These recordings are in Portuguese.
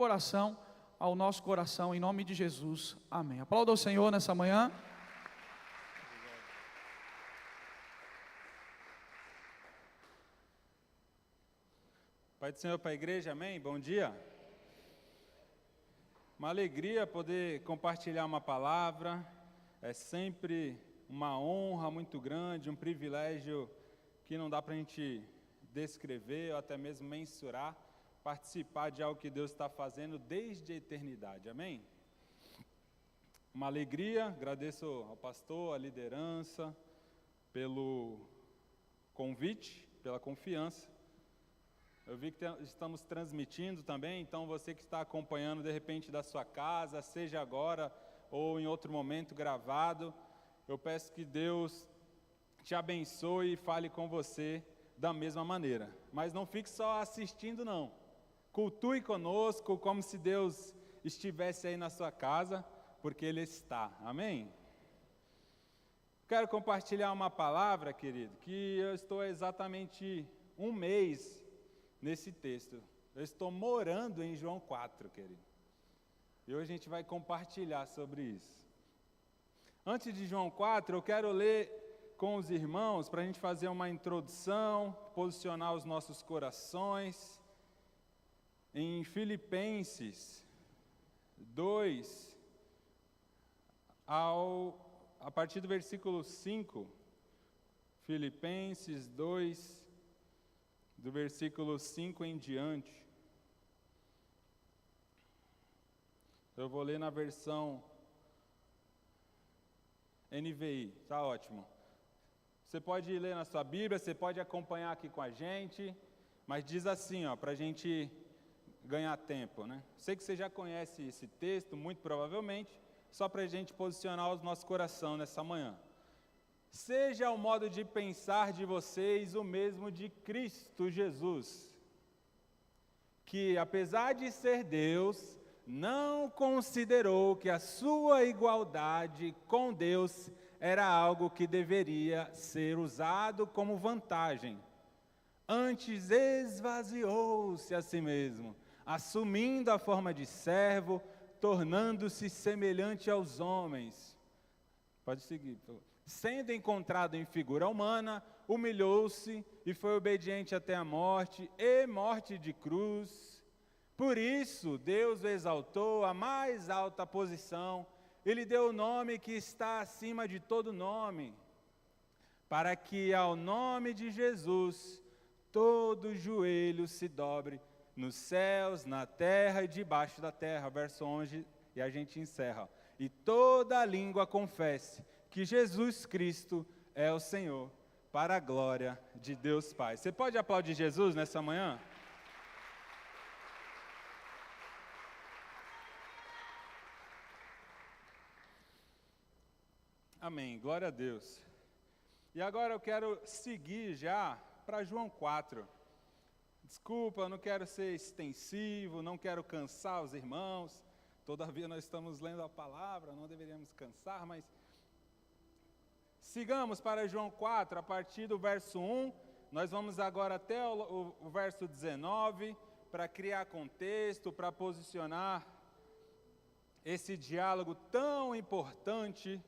coração ao nosso coração, em nome de Jesus, amém. Aplauda o Senhor nessa manhã. Pai do Senhor para a igreja, amém? Bom dia. Uma alegria poder compartilhar uma palavra, é sempre uma honra muito grande, um privilégio que não dá para a gente descrever ou até mesmo mensurar, participar de algo que Deus está fazendo desde a eternidade, amém? Uma alegria, agradeço ao pastor, à liderança, pelo convite, pela confiança. Eu vi que estamos transmitindo também, então você que está acompanhando de repente da sua casa, seja agora ou em outro momento gravado, eu peço que Deus te abençoe e fale com você da mesma maneira. Mas não fique só assistindo não, cultue conosco como se Deus estivesse aí na sua casa, porque Ele está, amém? Quero compartilhar uma palavra, querido, que eu estou exatamente um mês nesse texto. Eu estou morando em João 4, querido. E hoje a gente vai compartilhar sobre isso. Antes de João 4, eu quero ler com os irmãos, para a gente fazer uma introdução, posicionar os nossos corações, em Filipenses 2, a partir do versículo 5, Filipenses 2, do versículo 5 em diante. Eu vou ler na versão NVI, tá ótimo. Você pode ler na sua Bíblia, você pode acompanhar aqui com a gente, mas diz assim, para a gente ganhar tempo, né? Sei que você já conhece esse texto, muito provavelmente, só para a gente posicionar o nosso coração nessa manhã. Seja o modo de pensar de vocês o mesmo de Cristo Jesus, que apesar de ser Deus, não considerou que a sua igualdade com Deus era algo que deveria ser usado como vantagem. Antes esvaziou-se a si mesmo, assumindo a forma de servo, tornando-se semelhante aos homens. Pode seguir, por favor. Sendo encontrado em figura humana, humilhou-se e foi obediente até a morte, e morte de cruz. Por isso, Deus o exaltou à mais alta posição, e lhe deu o nome que está acima de todo nome, para que ao nome de Jesus, todo joelho se dobre, nos céus, na terra e debaixo da terra. Verso 11, e a gente encerra. E toda língua confesse que Jesus Cristo é o Senhor, para a glória de Deus Pai. Você pode aplaudir Jesus nessa manhã? Amém, glória a Deus. E agora eu quero seguir já para João 4. Desculpa, eu não quero ser extensivo, não quero cansar os irmãos. Todavia nós estamos lendo a palavra, não deveríamos cansar, mas sigamos para João 4, a partir do verso 1, nós vamos agora até o verso 19, para criar contexto, para posicionar esse diálogo tão importante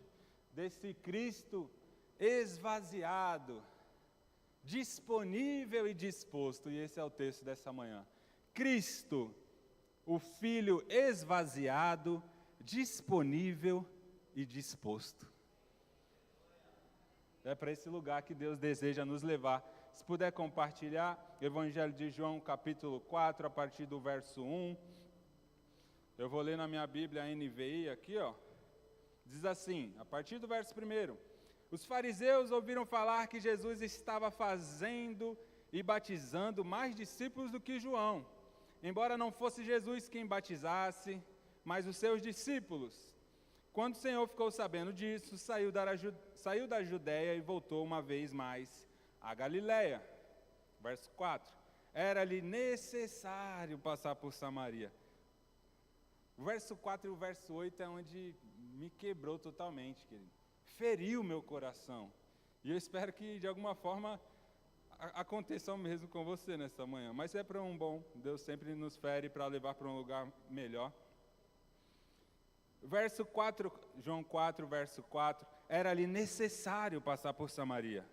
desse Cristo esvaziado, disponível e disposto, e esse é o texto dessa manhã. Cristo, o Filho esvaziado, disponível e disposto. É para esse lugar que Deus deseja nos levar. Se puder compartilhar, Evangelho de João, capítulo 4, a partir do verso 1. Eu vou ler na minha Bíblia, a NVI, aqui, Diz assim, a partir do verso 1. Os fariseus ouviram falar que Jesus estava fazendo e batizando mais discípulos do que João, embora não fosse Jesus quem batizasse, mas os seus discípulos. Quando o Senhor ficou sabendo disso, saiu da Judéia e voltou uma vez mais a Galiléia. Verso 4. Era-lhe necessário passar por Samaria. O verso 4 e o verso 8 é onde me quebrou totalmente, querido. Feriu meu coração. E eu espero que, de alguma forma, aconteça o mesmo com você nessa manhã. Mas é para um bom. Deus sempre nos fere para levar para um lugar melhor. Verso 4, João 4, verso 4. Era-lhe necessário passar por Samaria.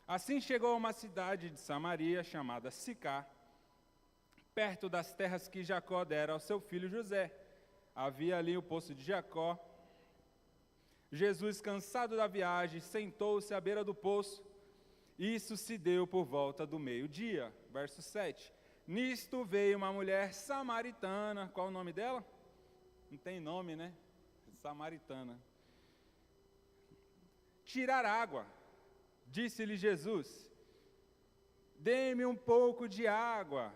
Assim chegou a uma cidade de Samaria, chamada Sicar, perto das terras que Jacó dera ao seu filho José. Havia ali o poço de Jacó. Jesus, cansado da viagem, sentou-se à beira do poço. Isso se deu por volta do meio-dia. Verso 7. Nisto veio uma mulher samaritana. Qual o nome dela? Não tem nome, né? Samaritana. Tirar água. Disse-lhe Jesus: dê-me um pouco de água.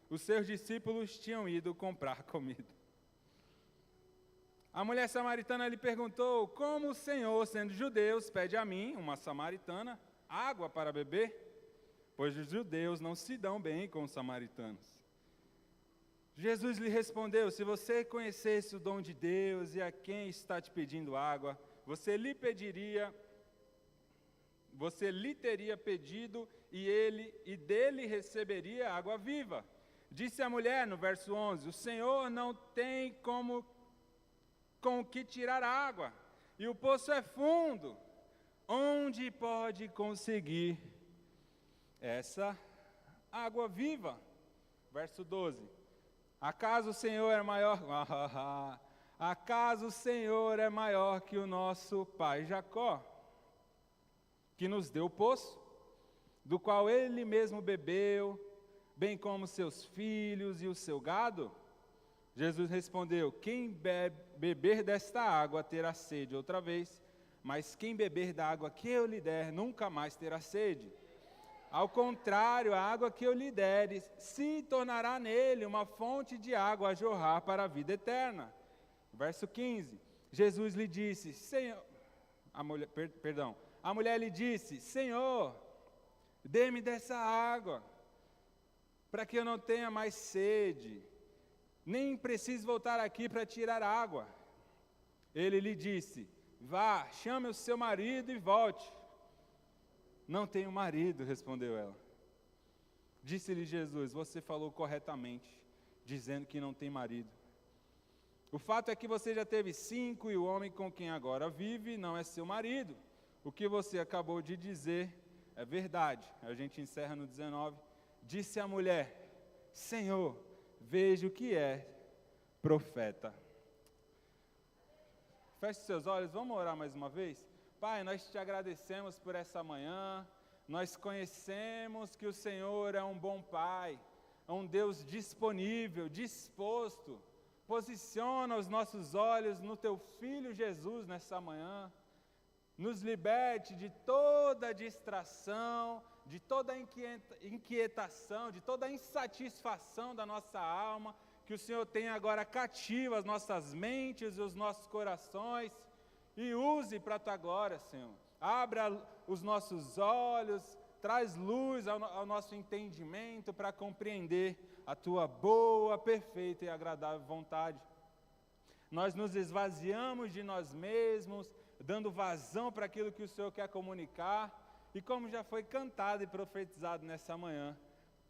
Os seus discípulos tinham ido comprar comida. A mulher samaritana lhe perguntou: como o Senhor, sendo judeu, pede a mim, uma samaritana, água para beber? Pois os judeus não se dão bem com os samaritanos. Jesus lhe respondeu: se você conhecesse o dom de Deus e a quem está te pedindo água, você lhe teria pedido e dele receberia água viva. Disse a mulher no verso 11: o Senhor não tem com o que tirar água, e o poço é fundo. Onde pode conseguir essa água viva? Verso 12. Acaso o Senhor é maior? Acaso o Senhor é maior que o nosso pai Jacó, que nos deu o poço, do qual ele mesmo bebeu, bem como seus filhos e o seu gado? Jesus respondeu: quem beber desta água terá sede outra vez, mas quem beber da água que eu lhe der nunca mais terá sede. Ao contrário, a água que eu lhe der se tornará nele uma fonte de água a jorrar para a vida eterna. Verso 15. Jesus lhe disse: a mulher lhe disse: Senhor, dê-me dessa água, para que eu não tenha mais sede, nem precise voltar aqui para tirar água. Ele lhe disse: vá, chame o seu marido e volte. Não tenho marido, respondeu ela. Disse-lhe Jesus: você falou corretamente, dizendo que não tem marido. O fato é que você já teve 5 e o homem com quem agora vive não é seu marido. O que você acabou de dizer é verdade. A gente encerra no 19. Disse a mulher: Senhor, vejo que é profeta. Feche seus olhos, vamos orar mais uma vez? Pai, nós te agradecemos por essa manhã. Nós conhecemos que o Senhor é um bom Pai, é um Deus disponível, disposto. Posiciona os nossos olhos no Teu Filho Jesus nessa manhã. Nos liberte de toda distração, de toda inquietação, de toda insatisfação da nossa alma, que o Senhor tenha agora cativo as nossas mentes e os nossos corações, e use para a Tua glória, Senhor. Abra os nossos olhos, traz luz ao nosso entendimento para compreender a Tua boa, perfeita e agradável vontade. Nós nos esvaziamos de nós mesmos, dando vazão para aquilo que o Senhor quer comunicar, e como já foi cantado e profetizado nessa manhã,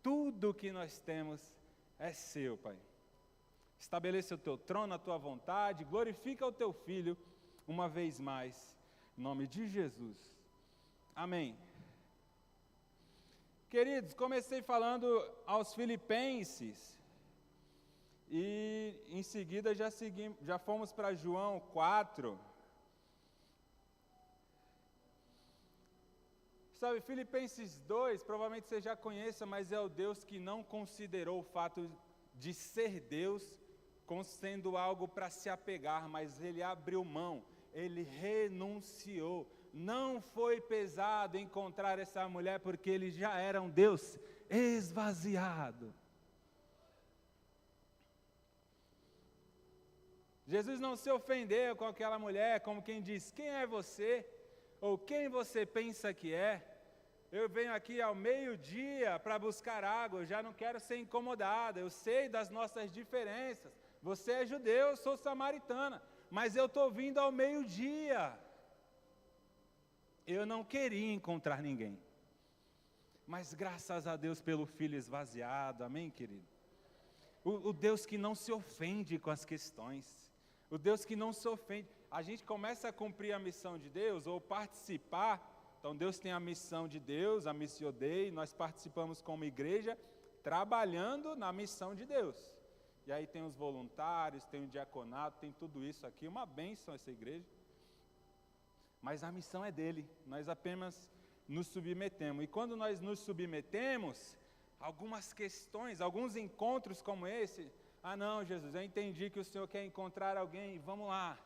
tudo o que nós temos é Seu, Pai. Estabeleça o Teu trono, a Tua vontade, glorifica o Teu Filho uma vez mais, em nome de Jesus. Amém. Queridos, comecei falando aos Filipenses, e em seguida já fomos para João 4. Sabe, Filipenses 2, provavelmente você já conheça, mas é o Deus que não considerou o fato de ser Deus como sendo algo para se apegar, mas Ele abriu mão, Ele renunciou. Não foi pesado encontrar essa mulher, porque Ele já era um Deus esvaziado. Jesus não se ofendeu com aquela mulher, como quem diz: quem é você? Ou quem você pensa que é? Eu venho aqui ao meio-dia para buscar água, eu já não quero ser incomodada, eu sei das nossas diferenças. Você é judeu, eu sou samaritana, mas eu estou vindo ao meio-dia. Eu não queria encontrar ninguém, mas graças a Deus pelo Filho esvaziado, amém, querido? O Deus que não se ofende com as questões, o Deus que não se ofende. A gente começa a cumprir a missão de Deus, ou participar. Então Deus tem a missão de Deus, a Missio Dei, nós participamos como igreja, trabalhando na missão de Deus. E aí tem os voluntários, tem o diaconato, tem tudo isso aqui, uma bênção essa igreja. Mas a missão é dele, nós apenas nos submetemos. E quando nós nos submetemos, algumas questões, alguns encontros como esse, não, Jesus, eu entendi que o Senhor quer encontrar alguém, vamos lá.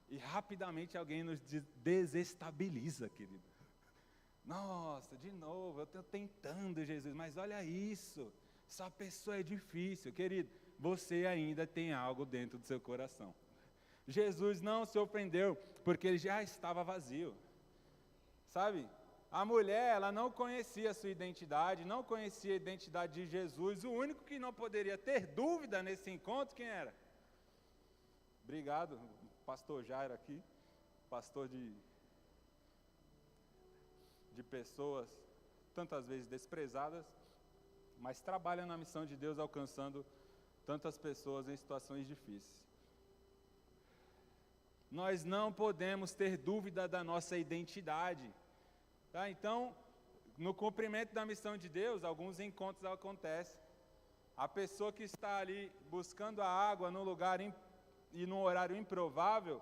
E rapidamente alguém nos desestabiliza, querido. Nossa, de novo, eu estou tentando, Jesus, mas olha isso, essa pessoa é difícil. Querido, você ainda tem algo dentro do seu coração. Jesus não se ofendeu, porque ele já estava vazio. Sabe, a mulher, ela não conhecia a sua identidade, não conhecia a identidade de Jesus. O único que não poderia ter dúvida nesse encontro, quem era? Obrigado, pastor Jairo aqui, pastor de pessoas tantas vezes desprezadas, mas trabalha na missão de Deus alcançando tantas pessoas em situações difíceis. Nós não podemos ter dúvida da nossa identidade, tá? Então, no cumprimento da missão de Deus, alguns encontros acontecem. A pessoa que está ali buscando a água num lugar e num horário improvável,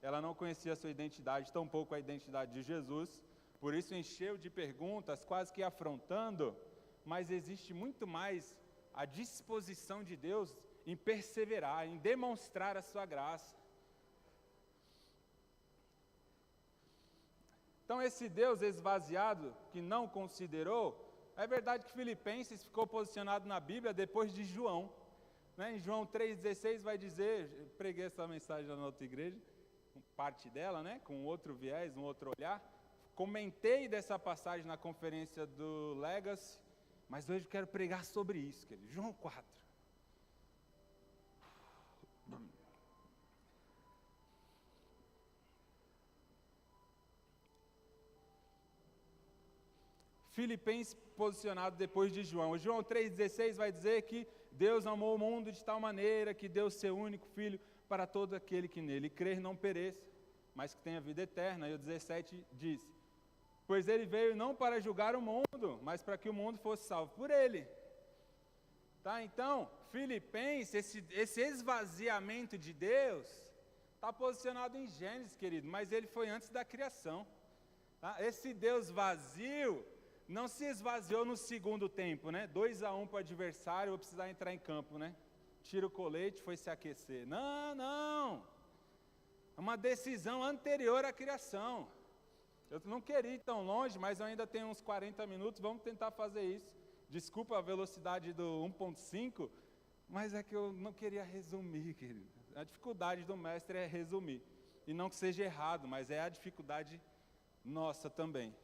ela não conhecia a sua identidade, tampouco a identidade de Jesus. Por isso encheu de perguntas, quase que afrontando, mas existe muito mais a disposição de Deus em perseverar, em demonstrar a sua graça. Então esse Deus esvaziado, que não considerou, é verdade que Filipenses ficou posicionado na Bíblia depois de João. Né? Em João 3,16 vai dizer, eu preguei essa mensagem na outra igreja, parte dela, né? Com outro viés, um outro olhar. Comentei dessa passagem na conferência do Legacy, mas hoje eu quero pregar sobre isso, querido. João 4. Filipenses posicionado depois de João. João 3,16 vai dizer que Deus amou o mundo de tal maneira que deu seu único Filho para todo aquele que nele crer não pereça, mas que tenha vida eterna. E o 17 diz: pois ele veio não para julgar o mundo, mas para que o mundo fosse salvo por ele. Tá? Então, Filipenses, esse esvaziamento de Deus, está posicionado em Gênesis, querido, mas ele foi antes da criação. Tá? Esse Deus vazio não se esvaziou no segundo tempo, né? 2-1 para o adversário, vou precisar entrar em campo, né? Tira o colete, foi se aquecer. Não. É uma decisão anterior à criação. Eu não queria ir tão longe, mas eu ainda tenho uns 40 minutos, vamos tentar fazer isso. Desculpa a velocidade do 1.5, mas é que eu não queria resumir, querido. A dificuldade do mestre é resumir. E não que seja errado, mas é a dificuldade nossa também.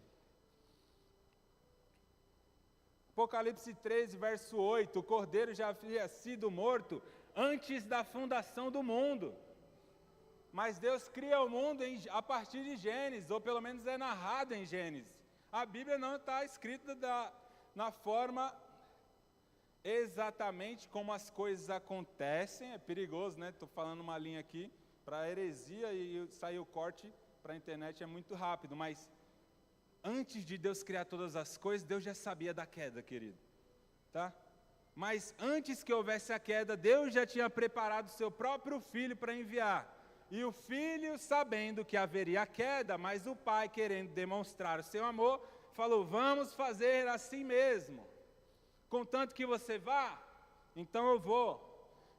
Apocalipse 13, verso 8, o cordeiro já havia sido morto antes da fundação do mundo. Mas Deus cria o mundo a partir de Gênesis, ou pelo menos é narrado em Gênesis. A Bíblia não está escrita na forma exatamente como as coisas acontecem. É perigoso, né? Estou falando uma linha aqui para heresia e sair o corte para a internet é muito rápido. Mas antes de Deus criar todas as coisas, Deus já sabia da queda, querido. Tá? Mas antes que houvesse a queda, Deus já tinha preparado o seu próprio Filho para enviar. E o filho, sabendo que haveria a queda, mas o pai, querendo demonstrar o seu amor, falou: vamos fazer assim mesmo. Contanto que você vá, então eu vou.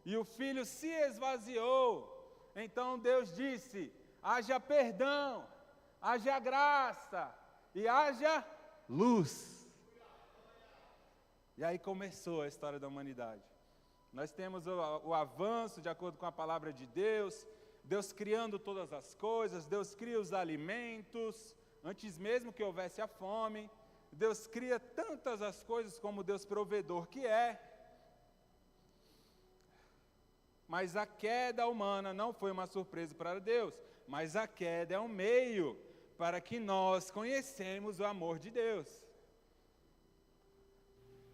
E o filho se esvaziou. Então Deus disse: haja perdão, haja graça e haja luz. E aí começou a história da humanidade. Nós temos o avanço de acordo com a palavra de Deus. Deus criando todas as coisas, Deus cria os alimentos, antes mesmo que houvesse a fome. Deus cria tantas as coisas como Deus provedor que é. Mas a queda humana não foi uma surpresa para Deus, mas a queda é um meio para que nós conhecemos o amor de Deus.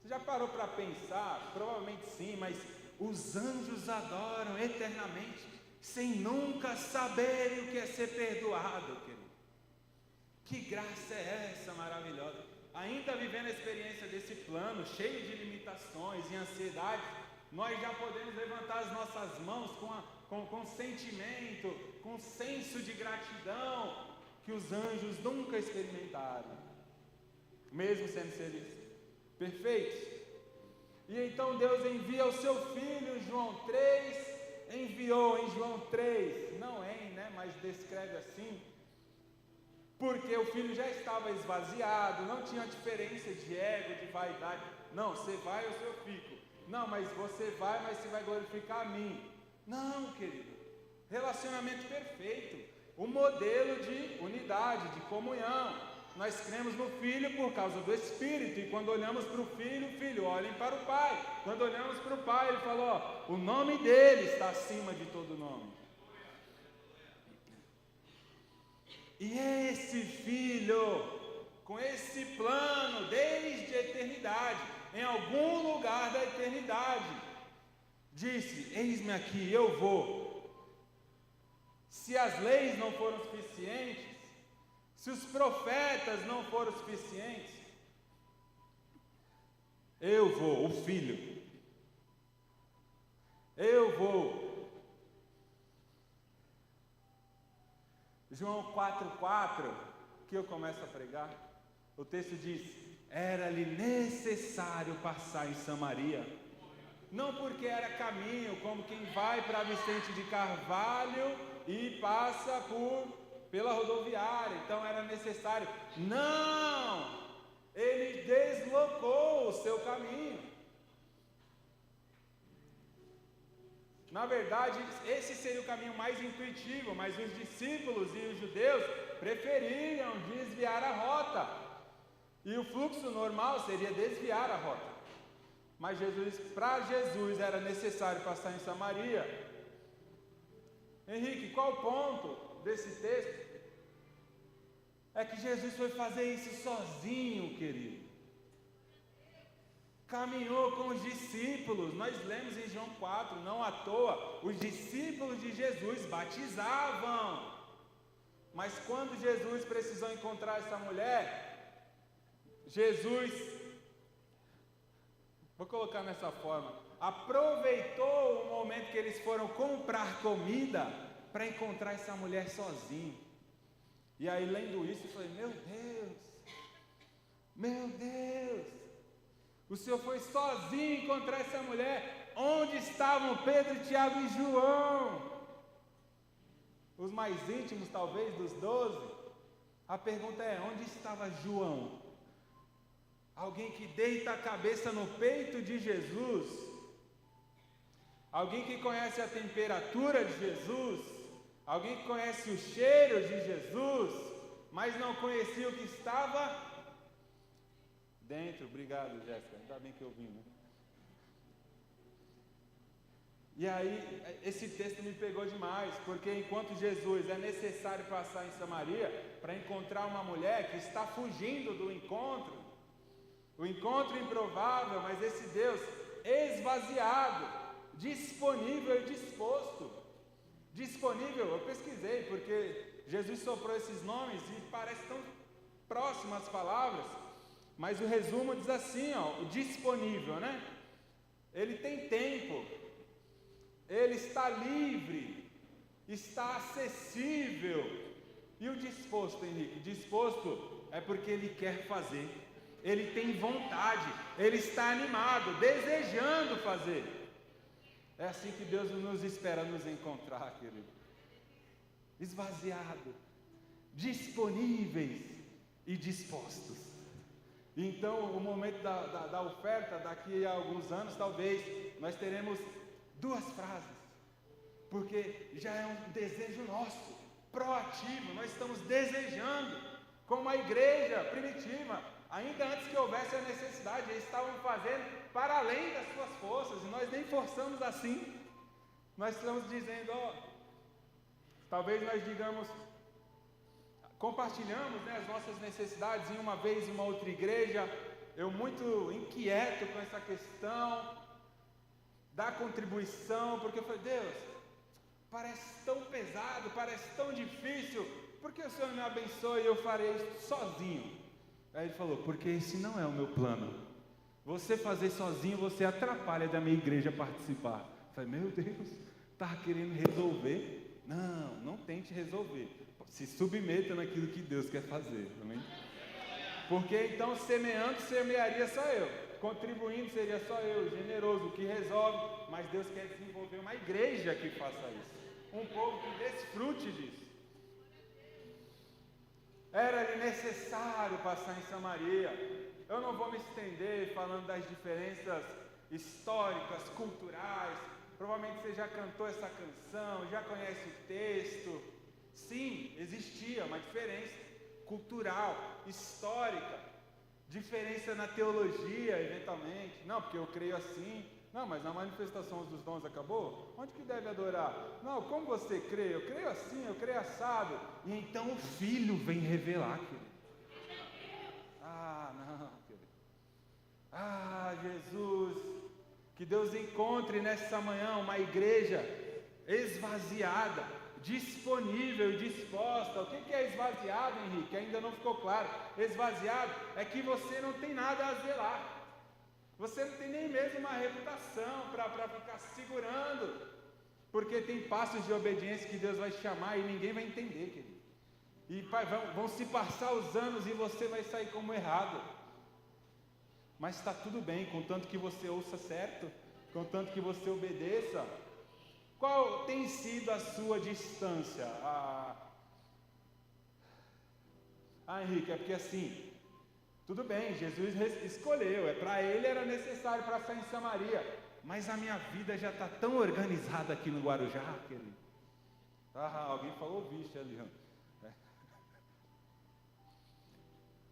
Você já parou para pensar? Provavelmente sim, mas os anjos adoram eternamente, sem nunca saberem o que é ser perdoado, querido. Que graça é essa maravilhosa? Ainda vivendo a experiência desse plano, cheio de limitações e ansiedade, nós já podemos levantar as nossas mãos com sentimento, com senso de gratidão, que os anjos nunca experimentaram, mesmo sendo seres perfeitos. E então Deus envia o seu Filho, em João 3, enviou em João 3, não em, né, mas descreve assim, porque o Filho já estava esvaziado, não tinha diferença de ego, de vaidade. Não, você vai, eu fico. Não, mas você vai, mas você vai glorificar a mim. Não, querido, relacionamento perfeito, o modelo de unidade, de comunhão. Nós cremos no Filho por causa do Espírito, e quando olhamos para o Filho, olhem para o Pai. Quando olhamos para o Pai, Ele falou, ó, o nome dele está acima de todo nome. E esse Filho, com esse plano, desde a eternidade, em algum lugar da eternidade, disse, eis-me aqui, eu vou. Se as leis não foram suficientes, se os profetas não foram suficientes, eu vou, o Filho, eu vou. João 4,4, que eu começo a pregar, o texto diz, era-lhe necessário passar em Samaria, não porque era caminho, como quem vai para Vicente de Carvalho e passa pela rodoviária, então era necessário. Não! Ele deslocou o seu caminho. Na verdade, esse seria o caminho mais intuitivo, mas os discípulos e os judeus preferiram desviar a rota. E o fluxo normal seria desviar a rota. Mas para Jesus era necessário passar em Samaria. Henrique, qual o ponto desse texto? É que Jesus foi fazer isso sozinho, querido. Caminhou com os discípulos, nós lemos em João 4, não à toa, os discípulos de Jesus batizavam. Mas quando Jesus precisou encontrar essa mulher, Jesus, vou colocar nessa forma, aproveitou o momento que eles foram comprar comida para encontrar essa mulher sozinho. E aí, lendo isso, eu falei, meu Deus, o Senhor foi sozinho encontrar essa mulher. Onde estavam Pedro, Tiago e João? Os mais íntimos, talvez, dos 12. A pergunta é, onde estava João? Alguém que deita a cabeça no peito de Jesus. Alguém que conhece a temperatura de Jesus. Alguém que conhece o cheiro de Jesus, mas não conhecia o que estava dentro. Obrigado, Jéssica, ainda bem que eu vim, né? E aí, esse texto me pegou demais, porque enquanto Jesus é necessário passar em Samaria para encontrar uma mulher que está fugindo do encontro, o encontro improvável, mas esse Deus esvaziado, disponível e disposto. Disponível, eu pesquisei, porque Jesus soprou esses nomes e parece tão próximo às palavras, mas o resumo diz assim, ó, o disponível, né? Ele tem tempo, ele está livre, está acessível. E o disposto, Henrique? Disposto é porque ele quer fazer, ele tem vontade, ele está animado, desejando fazer. É assim que Deus nos espera nos encontrar, querido. Esvaziado, disponíveis e dispostos. Então, o momento da oferta, daqui a alguns anos, talvez, nós teremos 2 frases. Porque já é um desejo nosso, proativo. Nós estamos desejando, como a igreja primitiva. Ainda antes que houvesse a necessidade, eles estavam fazendo para além das suas forças, e nós nem forçamos assim. Nós estamos dizendo, ó, talvez nós digamos, compartilhamos, né, as nossas necessidades em uma vez em uma outra igreja, eu muito inquieto com essa questão da contribuição, porque eu falei, Deus, parece tão pesado, parece tão difícil, por que o Senhor me abençoe e eu farei isso sozinho? Aí ele falou, porque esse não é o meu plano. Você fazer sozinho, você atrapalha da minha igreja participar. Eu falei, meu Deus, está querendo resolver? Não tente resolver. Se submeta naquilo que Deus quer fazer, amém? Porque então semeando, semearia só eu. Contribuindo seria só eu, generoso, o que resolve. Mas Deus quer desenvolver uma igreja que faça isso. Um povo que desfrute disso. Era necessário passar em Samaria. Eu não vou me estender falando das diferenças históricas, culturais. Provavelmente você já cantou essa canção, já conhece o texto. Sim, existia uma diferença cultural, histórica, diferença na teologia, eventualmente. Não, porque eu creio assim. Não, mas a manifestação dos dons acabou? Onde que deve adorar? Não, como você crê? Eu creio assim, eu creio assado. E então o Filho vem revelar, querido. Não, querido. Jesus, que Deus encontre nessa manhã uma igreja esvaziada, disponível e disposta. O que é esvaziado, Henrique? Ainda não ficou claro. Esvaziado é que você não tem nada a zelar. Você não tem nem mesmo uma reputação para ficar segurando. Porque tem passos de obediência que Deus vai chamar e ninguém vai entender, querido. E vão se passar os anos e você vai sair como errado. Mas está tudo bem, contanto que você ouça certo, contanto que você obedeça. Qual tem sido a sua distância? Henrique, é porque assim, tudo bem, Jesus escolheu, para ele era necessário passar em Samaria, mas a minha vida já está tão organizada aqui no Guarujá, querido. Alguém falou bicho ali.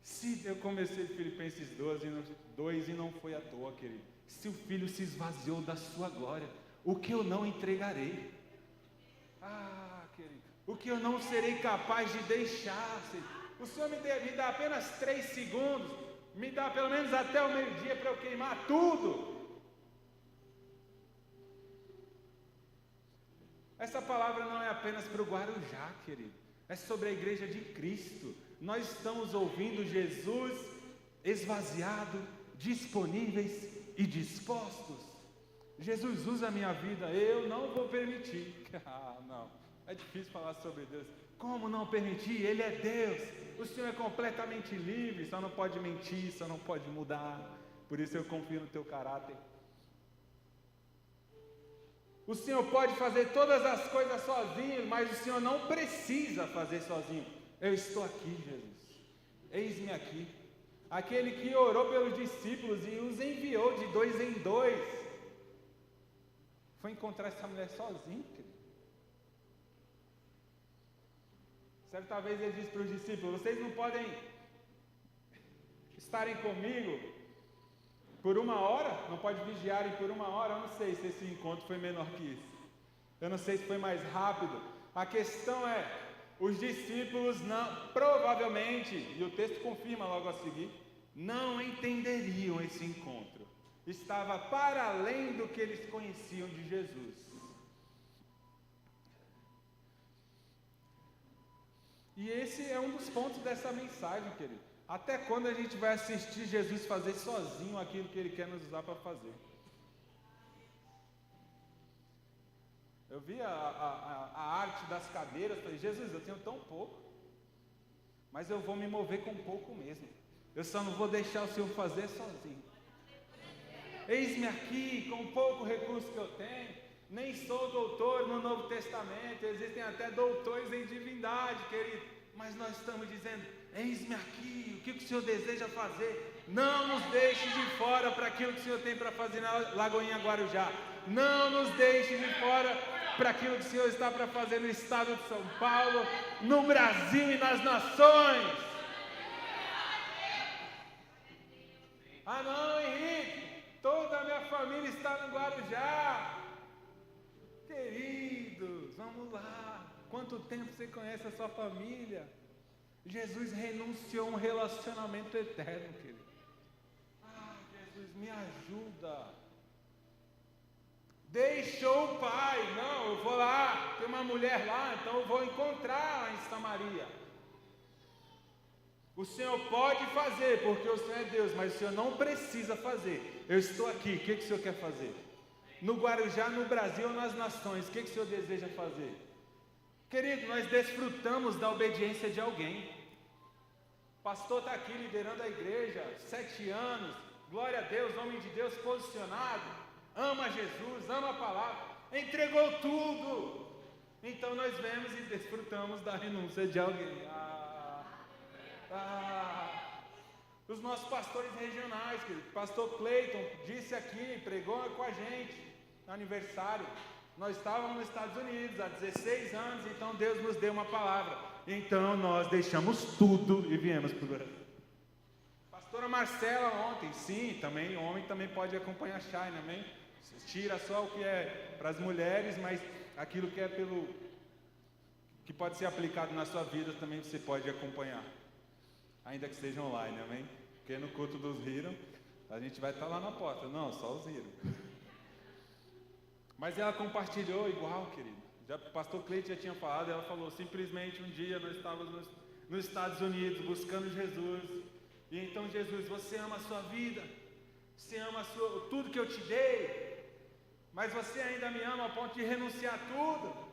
Se eu comecei Filipenses 2 e não foi à toa, querido. Se o Filho se esvaziou da sua glória, o que eu não entregarei? Querido, o que eu não serei capaz de deixar? O Senhor me dá apenas 3 segundos, me dá pelo menos até o meio-dia para eu queimar tudo. Essa palavra não é apenas para o Guarujá, querido, é sobre a igreja de Cristo. Nós estamos ouvindo Jesus esvaziado, disponíveis e dispostos. Jesus usa a minha vida, eu não vou permitir. Não, é difícil falar sobre Deus. Como não permitir? Ele é Deus. O Senhor é completamente livre, só não pode mentir, só não pode mudar. Por isso eu confio no teu caráter. O Senhor pode fazer todas as coisas sozinho, mas o Senhor não precisa fazer sozinho. Eu estou aqui, Jesus. Eis-me aqui. Aquele que orou pelos discípulos e os enviou de 2 em 2. Foi encontrar essa mulher sozinho, querido. Certa vez ele disse para os discípulos, vocês não podem estarem comigo por 1 hora? Não pode vigiarem por 1 hora? Eu não sei se esse encontro foi menor que isso. Eu não sei se foi mais rápido. A questão é, os discípulos provavelmente, e o texto confirma logo a seguir, não entenderiam esse encontro. Estava para além do que eles conheciam de Jesus. E esse é um dos pontos dessa mensagem, querido. Até quando a gente vai assistir Jesus fazer sozinho aquilo que Ele quer nos usar para fazer? Eu vi a arte das cadeiras, falei, Jesus, eu tenho tão pouco, mas eu vou me mover com pouco mesmo. Eu só não vou deixar o Senhor fazer sozinho. Eis-me aqui, com o pouco recurso que eu tenho, nem sou doutor no Novo Testamento, existem até doutores em divindade, querido, mas nós estamos dizendo, eis-me aqui, o que o Senhor deseja fazer? Não nos deixe de fora para aquilo que o Senhor tem para fazer na Lagoinha Guarujá. Não nos deixe de fora para aquilo que o Senhor está para fazer no estado de São Paulo, no Brasil e nas nações. Não, Henrique, toda a minha família está no Guarujá. Queridos, vamos lá. Quanto tempo você conhece a sua família? Jesus renunciou a um relacionamento eterno, querido. Jesus, me ajuda. Deixou o pai, não, eu vou lá, tem uma mulher lá, então eu vou encontrá-la em Samaria. O Senhor pode fazer, porque o Senhor é Deus, mas o Senhor não precisa fazer. Eu estou aqui, o que o Senhor quer fazer? No Guarujá, no Brasil ou nas nações, o que o Senhor deseja fazer? Querido, nós desfrutamos da obediência de alguém. O pastor está aqui liderando a igreja, 7 anos, glória a Deus, homem de Deus posicionado, ama Jesus, ama a palavra, entregou tudo. Então nós vemos e desfrutamos da renúncia de alguém. Os nossos pastores regionais, querido, pastor Cleiton disse aqui, pregou com a gente no aniversário. Nós estávamos nos Estados Unidos há 16 anos, então Deus nos deu uma palavra. Então nós deixamos tudo e viemos para o Brasil. Pastora Marcela ontem, sim, também, o homem também pode acompanhar a Shine, amém? Tira só o que é para as mulheres, mas aquilo que é que pode ser aplicado na sua vida também você pode acompanhar. Ainda que seja online, amém? Porque no culto dos Riram, a gente vai estar lá na porta. Não, só os Riram. Mas ela compartilhou igual, querido. O pastor Cleiton já tinha falado, ela falou, simplesmente um dia nós estávamos nos Estados Unidos buscando Jesus. E então, Jesus, você ama a sua vida, você ama tudo que eu te dei, mas você ainda me ama ao ponto de renunciar a tudo.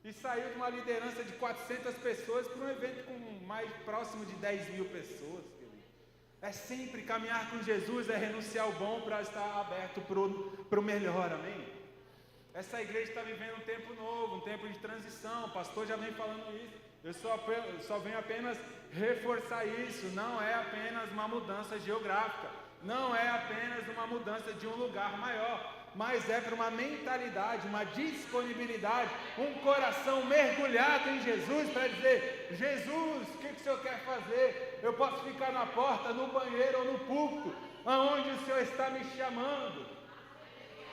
E saiu de uma liderança de 400 pessoas para um evento com mais próximo de 10.000 pessoas, querido. É sempre caminhar com Jesus, é renunciar ao bom para estar aberto para o melhor, amém? Essa igreja está vivendo um tempo novo, um tempo de transição, o pastor já vem falando isso. Eu só venho apenas reforçar isso, não é apenas uma mudança geográfica, não é apenas uma mudança de um lugar maior, mas é para uma mentalidade, uma disponibilidade, um coração mergulhado em Jesus para dizer, Jesus, o que o Senhor quer fazer? Eu posso ficar na porta, no banheiro ou no púlpito, aonde o Senhor está me chamando,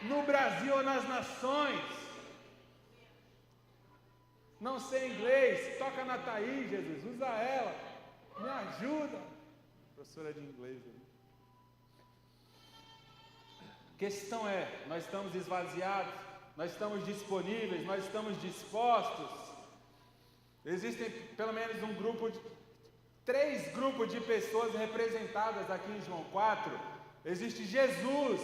no Brasil ou nas nações. Não sei inglês, toca na Thaís, Jesus, usa ela, me ajuda. Professora de inglês. Questão é, nós estamos esvaziados, nós estamos disponíveis, nós estamos dispostos. Existem pelo menos 3 grupos de pessoas representadas aqui em João 4. Existe Jesus,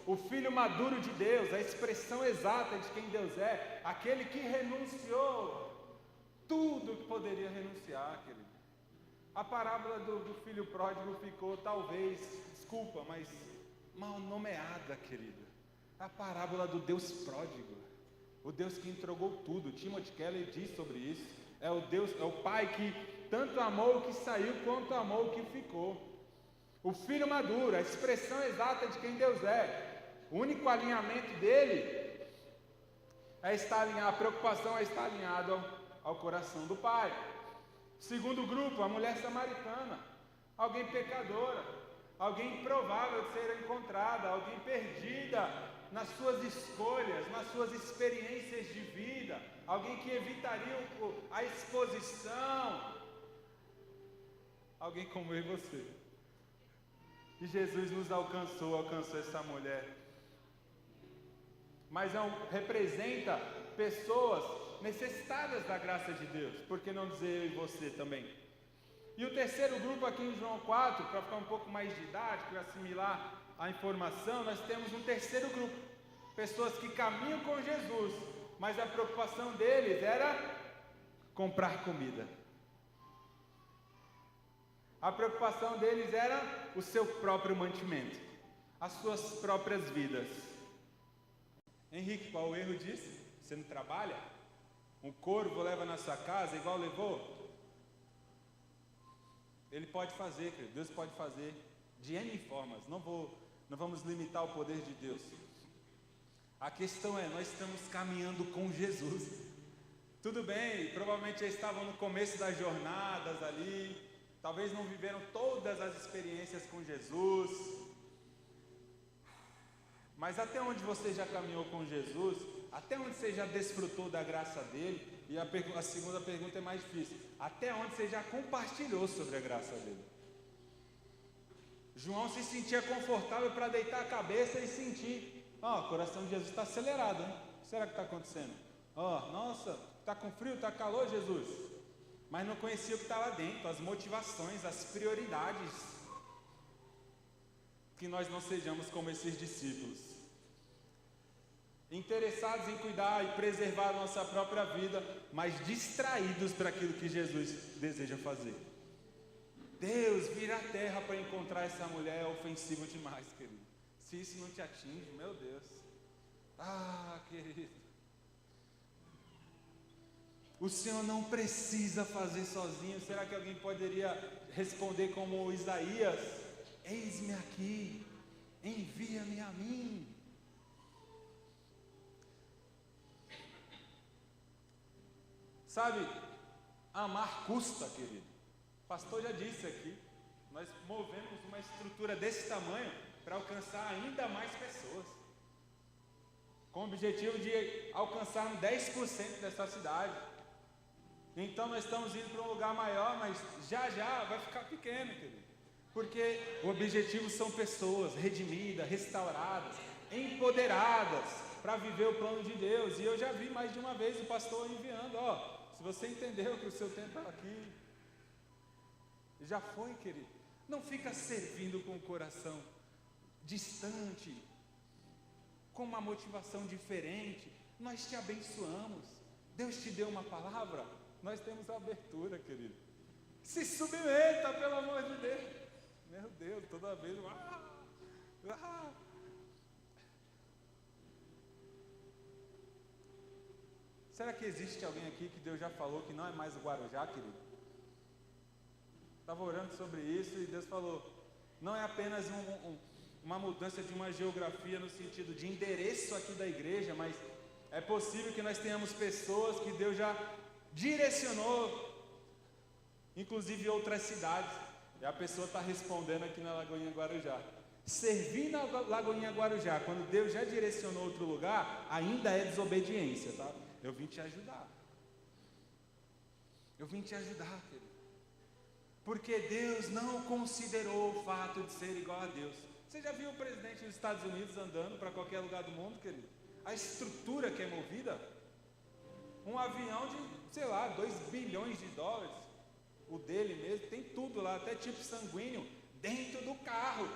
o Filho maduro de Deus, a expressão exata de quem Deus é, aquele que renunciou tudo que poderia renunciar, querido. A parábola do filho pródigo ficou talvez, desculpa, mas mal nomeada, querido. A parábola do Deus pródigo, o Deus que entregou tudo. Timothy Keller diz sobre isso. É o Pai que tanto amou o que saiu quanto amou o que ficou. O filho maduro, a expressão exata de quem Deus é. O único alinhamento dele é estar alinhado, a preocupação é estar alinhado ao coração do Pai. Segundo grupo, a mulher samaritana, alguém pecadora, alguém improvável de ser encontrada, alguém perdida nas suas escolhas, nas suas experiências de vida, alguém que evitaria a exposição, alguém como eu e você. E Jesus nos alcançou essa mulher. Mas representa pessoas necessitadas da graça de Deus, por que não dizer eu e você também? E o terceiro grupo aqui em João 4, para ficar um pouco mais didático e assimilar a informação, nós temos um terceiro grupo, pessoas que caminham com Jesus, mas a preocupação deles era comprar comida. A preocupação deles era o seu próprio mantimento, as suas próprias vidas. Henrique, qual o erro disso? Você não trabalha? Um corvo leva na sua casa igual levou? Ele pode fazer, querido. Deus pode fazer de N formas. Não vamos limitar o poder de Deus. A questão é, nós estamos caminhando com Jesus. Tudo bem, provavelmente já estavam no começo das jornadas ali, talvez não viveram todas as experiências com Jesus, mas até onde você já caminhou com Jesus, até onde você já desfrutou da graça dele, e a segunda pergunta é mais difícil, até onde você já compartilhou sobre a graça dele? João se sentia confortável para deitar a cabeça e sentir. Ó, o coração de Jesus está acelerado, hein? O que será que está acontecendo? Ó, nossa, está com frio, está calor, Jesus. Mas não conhecia o que estava dentro, as motivações, as prioridades. Que nós não sejamos como esses discípulos, interessados em cuidar e preservar a nossa própria vida, mas distraídos para aquilo que Jesus deseja fazer. Deus vir à terra para encontrar essa mulher é ofensivo demais, querido. Se isso não te atinge, meu Deus. Ah, querido. O Senhor não precisa fazer sozinho. Será que alguém poderia responder como Isaías? Eis-me aqui, envia-me a mim. Sabe, amar custa, querido. O pastor já disse aqui, nós movemos uma estrutura desse tamanho para alcançar ainda mais pessoas, com o objetivo de alcançar 10% dessa cidade. Então nós estamos indo para um lugar maior, mas já vai ficar pequeno, querido, porque o objetivo são pessoas redimidas, restauradas, empoderadas para viver o plano de Deus. E eu já vi mais de uma vez o pastor enviando, se você entendeu que o seu tempo é aqui, já foi, querido. Não fica servindo com o coração distante, com uma motivação diferente. Nós te abençoamos, Deus te deu uma palavra, nós temos a abertura, querido. Se submeta, pelo amor de Deus. Meu Deus, toda vez. Será que existe alguém aqui que Deus já falou que não é mais o Guarujá, querido? Estava orando sobre isso e Deus falou, não é apenas uma mudança de uma geografia no sentido de endereço aqui da igreja, mas é possível que nós tenhamos pessoas que Deus já direcionou, inclusive outras cidades, e a pessoa está respondendo aqui na Lagoinha Guarujá. Servir na Lagoinha Guarujá, quando Deus já direcionou outro lugar, ainda é desobediência, tá? Eu vim te ajudar. Eu vim te ajudar, querido. Porque Deus não considerou o fato de ser igual a Deus. Você já viu o presidente dos Estados Unidos andando para qualquer lugar do mundo, querido? A estrutura que é movida, um avião de, sei lá, 2 bilhões de dólares, o dele mesmo, tem tudo lá, até tipo sanguíneo, dentro do carro.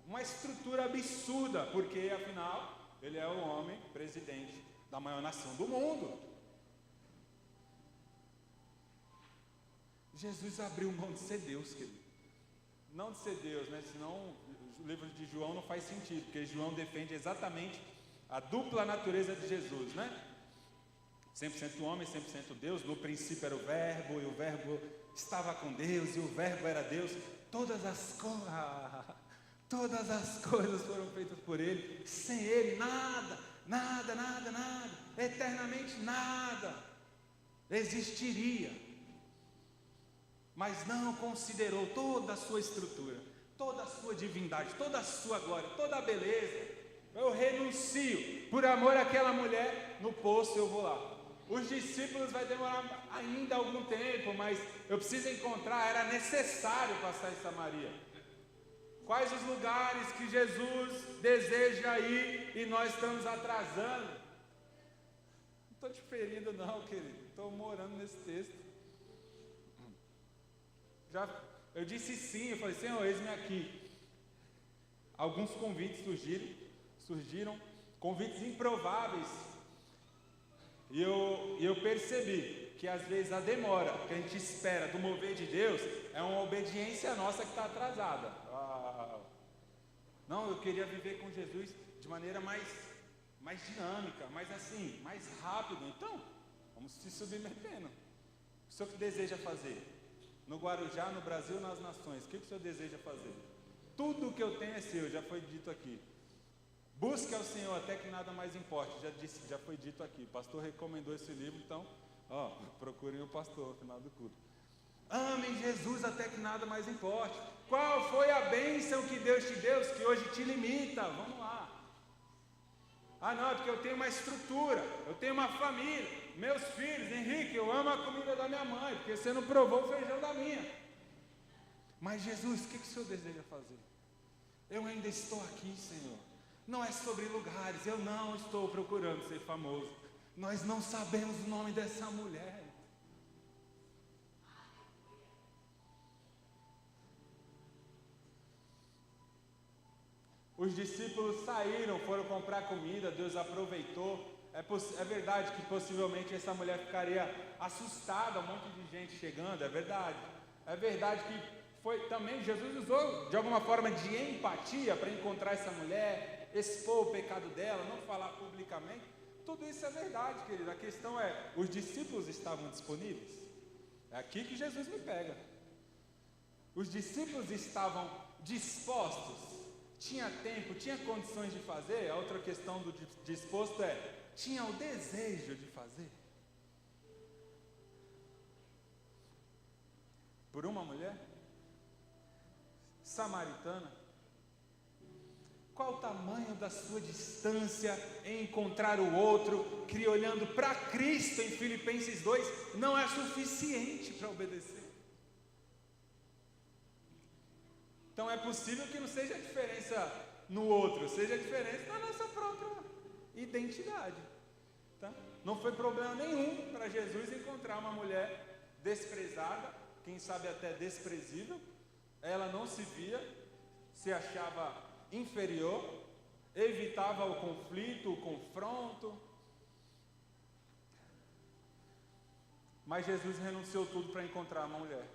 Uma estrutura absurda, porque afinal, ele é o homem presidente da maior nação do mundo. Jesus abriu mão de ser Deus, querido. Não de ser Deus, né? Senão o livro de João não faz sentido, porque João defende exatamente a dupla natureza de Jesus, né? 100% homem, 100% Deus. No princípio era o verbo, e o verbo estava com Deus, e o verbo era Deus. Todas as coisas foram feitas por Ele. Sem Ele, nada, eternamente nada existiria. Mas não considerou toda a sua estrutura, toda a sua divindade, toda a sua glória, toda a beleza. Eu renuncio, por amor àquela mulher, no poço eu vou lá. Os discípulos vai demorar ainda algum tempo, mas eu preciso encontrar, era necessário passar em Samaria. Quais os lugares que Jesus deseja ir e nós estamos atrasando? Não estou te ferindo não, querido, estou morando nesse texto. Eu disse sim, eu falei, Senhor, eis-me aqui. Alguns convites surgiram, convites improváveis. E eu percebi que às vezes a demora que a gente espera do mover de Deus é uma obediência nossa que está atrasada. Não, eu queria viver com Jesus de maneira mais dinâmica, mais assim, mais rápido. Então, vamos se submetendo. O Senhor que deseja fazer? No Guarujá, no Brasil, nas nações, o que o Senhor deseja fazer? Tudo o que eu tenho é seu, já foi dito aqui. Busque ao Senhor até que nada mais importe, já foi dito aqui. O pastor recomendou esse livro, então, procurem o pastor no final do culto. Amem Jesus até que nada mais importe. Qual foi a bênção que Deus te deu, que hoje te limita? Vamos lá. Não, é porque eu tenho uma estrutura, eu tenho uma família. Meus filhos, Henrique, eu amo a comida da minha mãe, porque você não provou o feijão da minha. Mas Jesus, o que o Senhor deseja fazer? Eu ainda estou aqui, Senhor. Não é sobre lugares, eu não estou procurando ser famoso. Nós não sabemos o nome dessa mulher. Os discípulos saíram, foram comprar comida, Deus aproveitou. É verdade que possivelmente essa mulher ficaria assustada, um monte de gente chegando, é verdade. É verdade que também Jesus usou de alguma forma de empatia para encontrar essa mulher, expor o pecado dela, não falar publicamente. Tudo isso é verdade, querido. A questão é, os discípulos estavam disponíveis? É aqui que Jesus me pega. Os discípulos estavam dispostos? Tinha tempo, tinha condições de fazer? A outra questão do disposto tinha o desejo de fazer? Por uma mulher samaritana? Qual o tamanho da sua distância em encontrar o outro, que olhando para Cristo em Filipenses 2, não é suficiente para obedecer? Então é possível que não seja a diferença no outro, seja a diferença na nossa própria identidade. Tá? Não foi problema nenhum para Jesus encontrar uma mulher desprezada, quem sabe até desprezível. Ela não se via, se achava inferior, evitava o conflito, o confronto. Mas Jesus renunciou tudo para encontrar uma mulher.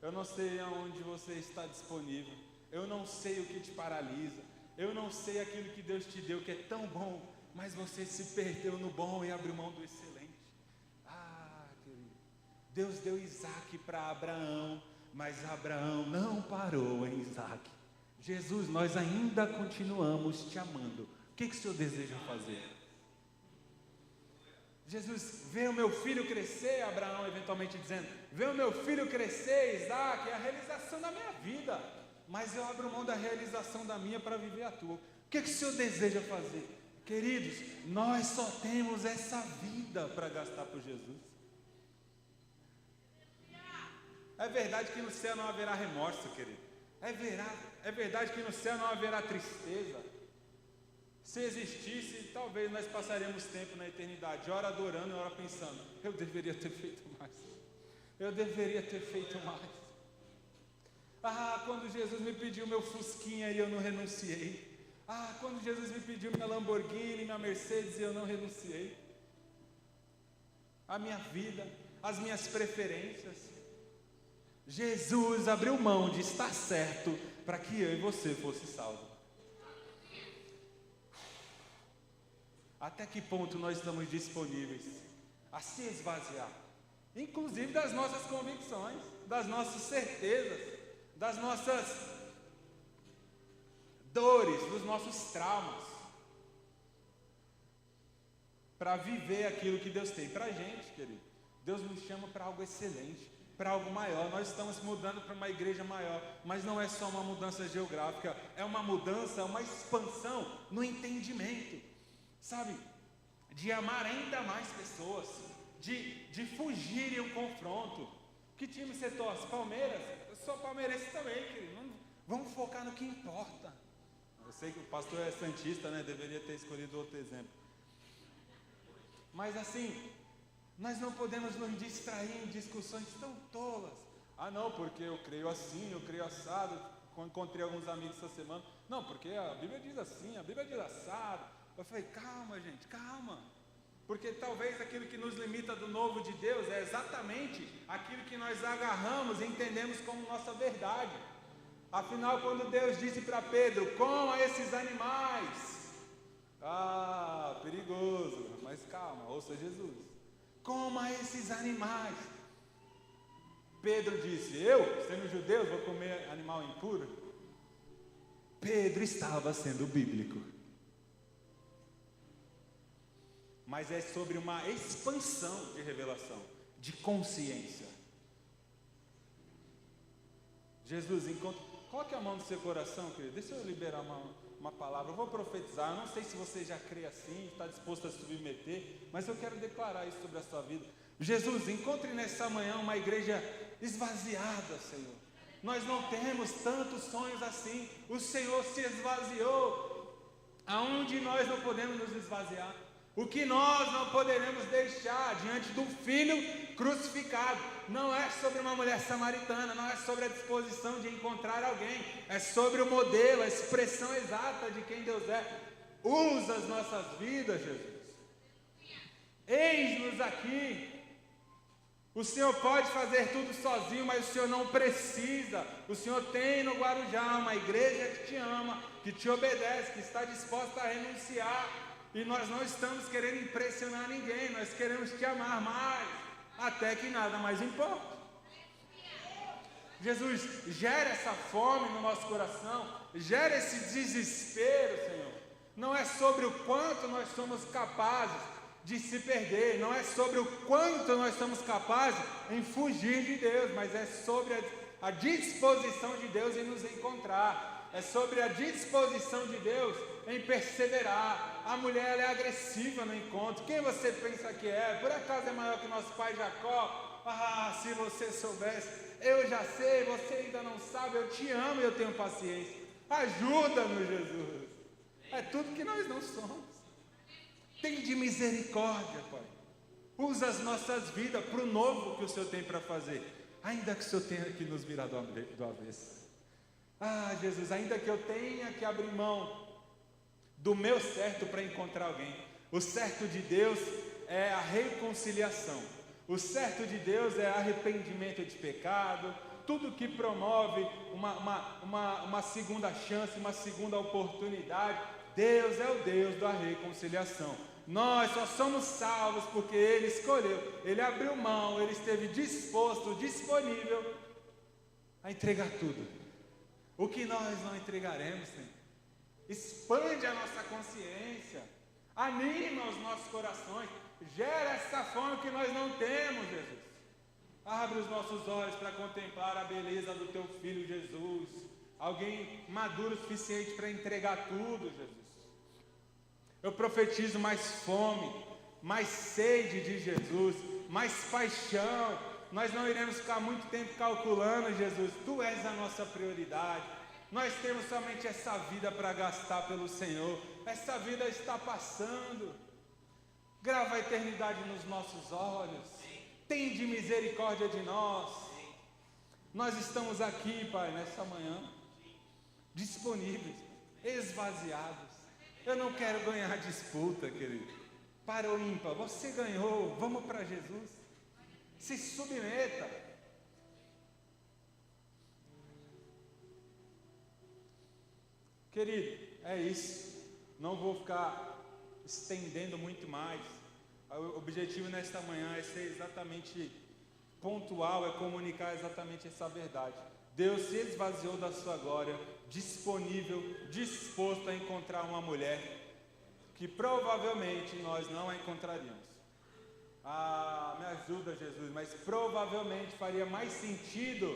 Eu não sei aonde você está disponível, eu não sei o que te paralisa, eu não sei aquilo que Deus te deu que é tão bom, mas você se perdeu no bom e abriu mão do excelente. Querido, Deus deu Isaac para Abraão, mas Abraão não parou em Isaac. Jesus, nós ainda continuamos te amando. O que o Senhor deseja fazer? Jesus, vê o meu filho crescer, Abraão eventualmente dizendo, vê o meu filho crescer, Isaac, é a realização da minha vida, mas eu abro mão da realização da minha para viver a tua. O que o Senhor deseja fazer? Queridos, nós só temos essa vida para gastar por Jesus. É verdade que no céu não haverá remorso, querido. É verdade que no céu não haverá tristeza. Se existisse, talvez nós passaremos tempo na eternidade, ora adorando, ora pensando, eu deveria ter feito mais. Eu deveria ter feito mais. Quando Jesus me pediu meu Fusquinha e eu não renunciei. Quando Jesus me pediu minha Lamborghini, minha Mercedes e eu não renunciei. A minha vida, as minhas preferências. Jesus abriu mão de estar certo para que eu e você fosse salvos. Até que ponto nós estamos disponíveis a se esvaziar, inclusive das nossas convicções, das nossas certezas, das nossas dores, dos nossos traumas, para viver aquilo que Deus tem para a gente, querido. Deus nos chama para algo excelente, para algo maior. Nós estamos mudando para uma igreja maior, mas não é só uma mudança geográfica, é uma mudança, uma expansão no entendimento, sabe, de amar ainda mais pessoas, de fugir em um confronto. Que time você torce? Palmeiras? Eu sou palmeirense também, querido. Vamos focar no que importa. Eu sei que o pastor é santista, né? Deveria ter escolhido outro exemplo. Mas assim, nós não podemos nos distrair em discussões tão tolas. Não, porque eu creio assim, eu creio assado. Encontrei alguns amigos essa semana. Não, porque a Bíblia diz assim, a Bíblia diz assado. Eu falei, calma gente, calma. Porque talvez aquilo que nos limita do novo de Deus é exatamente aquilo que nós agarramos e entendemos como nossa verdade. Afinal, quando Deus disse para Pedro, coma esses animais. Perigoso, mas calma, ouça Jesus. Coma esses animais. Pedro disse, eu, sendo judeu, vou comer animal impuro? Pedro estava sendo bíblico. Mas é sobre uma expansão de revelação, de consciência. Jesus, coloque a mão no seu coração, querido. Deixa eu liberar uma palavra. Eu vou profetizar. Eu não sei se você já crê assim, está disposto a se submeter, mas eu quero declarar isso sobre a sua vida. Jesus, encontre nessa manhã uma igreja esvaziada, Senhor. Nós não temos tantos sonhos assim. O Senhor se esvaziou. Aonde nós não podemos nos esvaziar? O que nós não poderemos deixar diante do Filho crucificado? Não é sobre uma mulher samaritana, não é sobre a disposição de encontrar alguém, é sobre o modelo, a expressão exata de quem Deus é. Usa as nossas vidas, Jesus. Eis-nos aqui. O Senhor pode fazer tudo sozinho, mas o Senhor não precisa. O Senhor tem no Guarujá uma igreja que te ama, que te obedece, que está disposta a renunciar. E nós não estamos querendo impressionar ninguém, nós queremos te amar mais, até que nada mais importa. Jesus, gera essa fome no nosso coração, gera esse desespero, Senhor. Não é sobre o quanto nós somos capazes de se perder, não é sobre o quanto nós somos capazes em fugir de Deus, mas é sobre a disposição de Deus em nos encontrar, é sobre a disposição de Deus em perseverar. A mulher ela é agressiva no encontro. Quem você pensa que é? Por acaso é maior que nosso pai Jacó? Ah, se você soubesse. Eu já sei, você ainda não sabe. Eu te amo e eu tenho paciência. Ajuda-nos, Jesus. É tudo que nós não somos. Tem de misericórdia, Pai. Usa as nossas vidas para o novo que o Senhor tem para fazer. Ainda que o Senhor tenha que nos virar do avesso. Ah, Jesus, ainda que eu tenha que abrir mão do meu certo para encontrar alguém. O certo de Deus é a reconciliação. O certo de Deus é arrependimento de pecado. Tudo que promove uma segunda chance, uma segunda oportunidade. Deus é o Deus da reconciliação. Nós só somos salvos porque Ele escolheu, Ele abriu mão, Ele esteve disposto, disponível a entregar tudo. O que nós não entregaremos, Senhor? Expande a nossa consciência, anima os nossos corações, gera essa fome que nós não temos, Jesus. Abre os nossos olhos para contemplar a beleza do Teu Filho Jesus, alguém maduro o suficiente para entregar tudo, Jesus. Eu profetizo mais fome, mais sede de Jesus, mais paixão. Nós não iremos ficar muito tempo calculando, Jesus, Tu és a nossa prioridade. Nós temos somente essa vida para gastar pelo Senhor. Essa vida está passando. Grava a eternidade nos nossos olhos. Tende misericórdia de nós. Nós estamos aqui, Pai, nessa manhã, disponíveis, esvaziados. Eu não quero ganhar disputa, querido. Para o ímpar, você ganhou, vamos para Jesus. Se submeta. Querido, é isso. Não vou ficar estendendo muito mais. O objetivo nesta manhã é ser exatamente pontual, é comunicar exatamente essa verdade. Deus se esvaziou da sua glória, disponível, disposto a encontrar uma mulher que provavelmente nós não a encontraríamos. Ah, me ajuda, Jesus, mas provavelmente faria mais sentido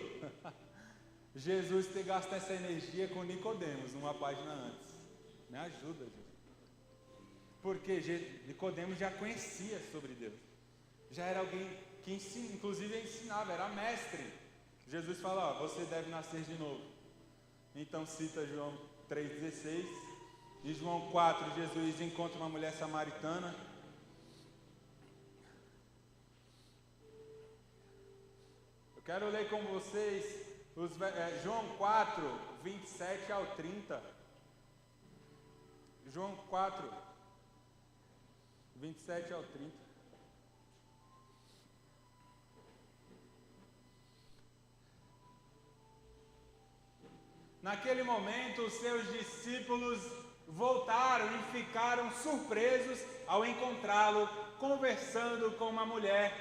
Jesus ter gasto essa energia com Nicodemos, uma página antes. Me ajuda, Jesus. Porque Nicodemos já conhecia sobre Deus. Já era alguém que inclusive ensinava, era mestre. Jesus fala, você deve nascer de novo. Então cita João 3,16. Em João 4, Jesus encontra uma mulher samaritana. Eu quero ler com vocês João 4, 27 ao 30. João 4, 27 ao 30. Naquele momento, os seus discípulos voltaram e ficaram surpresos ao encontrá-lo conversando com uma mulher.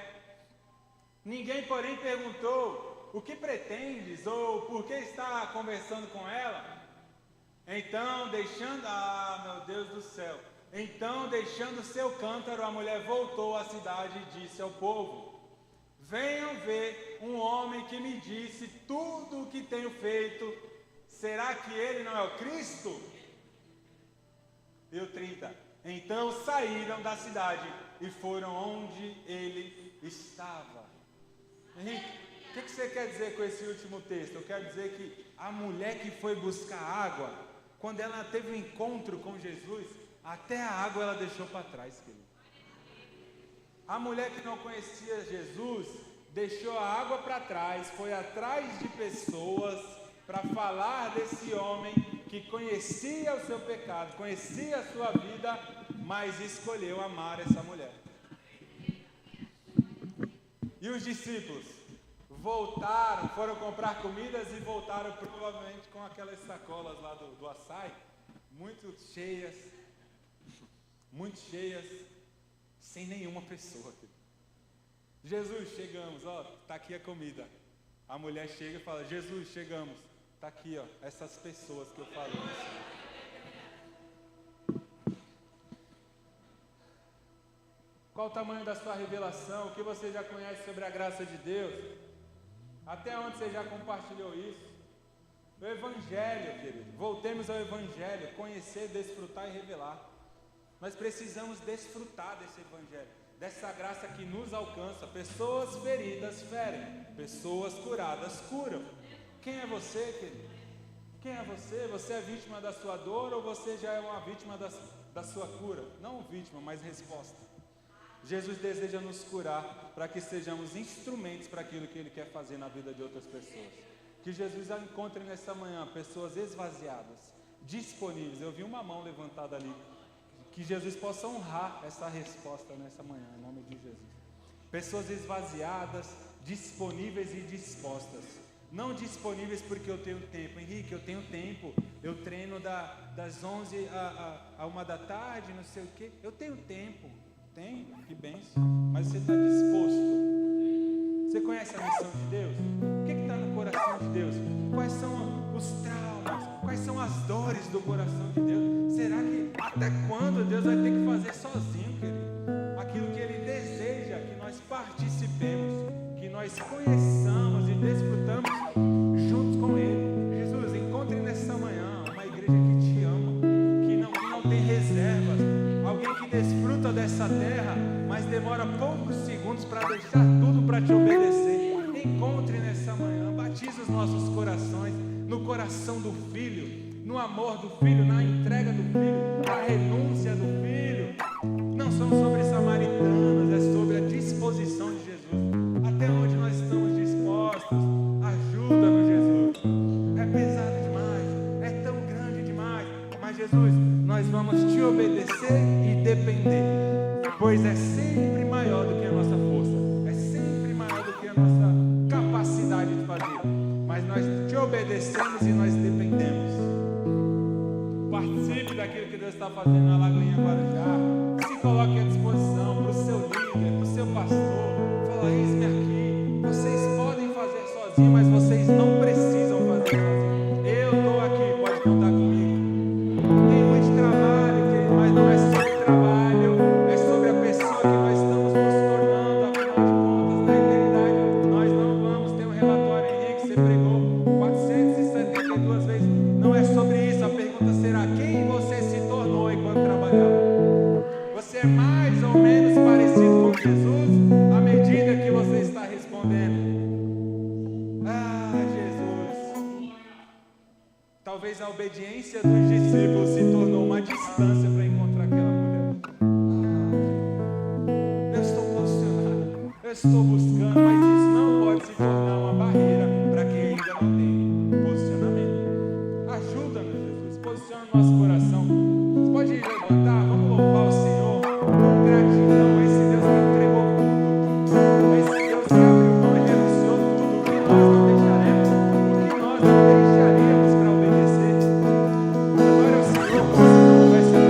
Ninguém, porém, perguntou: o que pretendes? Ou por que está conversando com ela? Então, meu Deus do céu. Então, deixando seu cântaro, a mulher voltou à cidade e disse ao povo: venham ver um homem que me disse tudo o que tenho feito. Será que ele não é o Cristo? E o 30. Então saíram da cidade e foram onde ele estava. Henrique, o que você quer dizer com esse último texto? Eu quero dizer que a mulher que foi buscar água, quando ela teve um encontro com Jesus, até a água ela deixou para trás, querido. A mulher que não conhecia Jesus, deixou a água para trás, foi atrás de pessoas para falar desse homem que conhecia o seu pecado, conhecia a sua vida, mas escolheu amar essa mulher. E os discípulos voltaram, foram comprar comidas e voltaram provavelmente com aquelas sacolas lá do açaí, muito cheias, sem nenhuma pessoa. Jesus, chegamos, ó, tá aqui a comida. A mulher chega e fala, Jesus, chegamos, tá aqui, ó, essas pessoas que eu falei. Qual o tamanho da sua revelação? O que você já conhece sobre a graça de Deus? Até onde você já compartilhou isso? O Evangelho, querido. Voltemos ao Evangelho. Conhecer, desfrutar e revelar. Nós precisamos desfrutar desse Evangelho, dessa graça que nos alcança. Pessoas feridas ferem, pessoas curadas curam. Quem é você, querido? Quem é você? Você é vítima da sua dor ou você já é uma vítima da sua cura? Não vítima, mas resposta. Jesus deseja nos curar para que sejamos instrumentos para aquilo que Ele quer fazer na vida de outras pessoas. Que Jesus encontre nessa manhã pessoas esvaziadas, disponíveis. Eu vi uma mão levantada ali. Que Jesus possa honrar essa resposta nessa manhã, em nome de Jesus. Pessoas esvaziadas, disponíveis e dispostas. Não disponíveis porque eu tenho tempo. Henrique, eu tenho tempo. Eu treino das 11 a 1 da tarde, não sei o quê. Eu tenho tempo. Tem, que bênção. Mas você está disposto? Você conhece a missão de Deus? O que está no coração de Deus? Quais são os traumas? Quais são as dores do coração de Deus? Será que até quando Deus vai ter que fazer sozinho, querido? Aquilo que Ele deseja que nós participemos, que nós conheçamos e desfrutamos juntos com Ele. Jesus, encontre nessa manhã uma igreja que te ama, que não tem reservas, alguém que desfruta dessa terra, mas demora poucos segundos para deixar tudo para te obedecer. Encontre nessa manhã, batize os nossos corações no coração do Filho, no amor do Filho, na entrega do Filho, na renúncia do Filho. Não são sobre samaritanos, é sobre a disposição de Jesus. Até onde nós estamos dispostos? Ajuda-nos, Jesus. É pesado demais, é tão grande demais, mas Jesus, nós vamos te obedecer e depender, pois é sempre maior do que a nossa força, é sempre maior do que a nossa capacidade de fazer, mas nós te obedecemos e nós dependemos. Participe daquilo que Deus está fazendo na Lagoinha Guarujá. Se coloque à disposição para o seu líder, para o seu pastor. Fala, eis-me aqui. Vocês podem fazer sozinhos, mas vocês não precisam fazer sozinhos. Eu estou aqui, pode contar comigo. Tem muito trabalho, mas não é sobre trabalho, é sobre a pessoa que nós estamos nos tornando, afinal de contas, na eternidade. Nós não vamos ter um relatório, Henrique, você pregou 472 vezes. Não é sobre isso. A pergunta será: quem você se tornou enquanto trabalhava? Você é mais ou menos parecido com Jesus à medida que você está respondendo. Ah, Jesus. Talvez a obediência dos discípulos se tornou uma distância para encontrar aquela mulher. Eu estou posicionado, eu estou buscando, mas isso não pode se tornar uma barreira para quem ainda não tem posicionamento. Ajuda-nos, Jesus, posiciona o nosso coração. Você pode levantar, vamos louvar o Senhor. Gratidão a esse Deus que entregou tudo, a esse Deus que abriu mão e renunciou tudo. O que nós não deixaremos, o que nós não deixaríamos para obedecer. Agora é o Senhor, você não vai saber.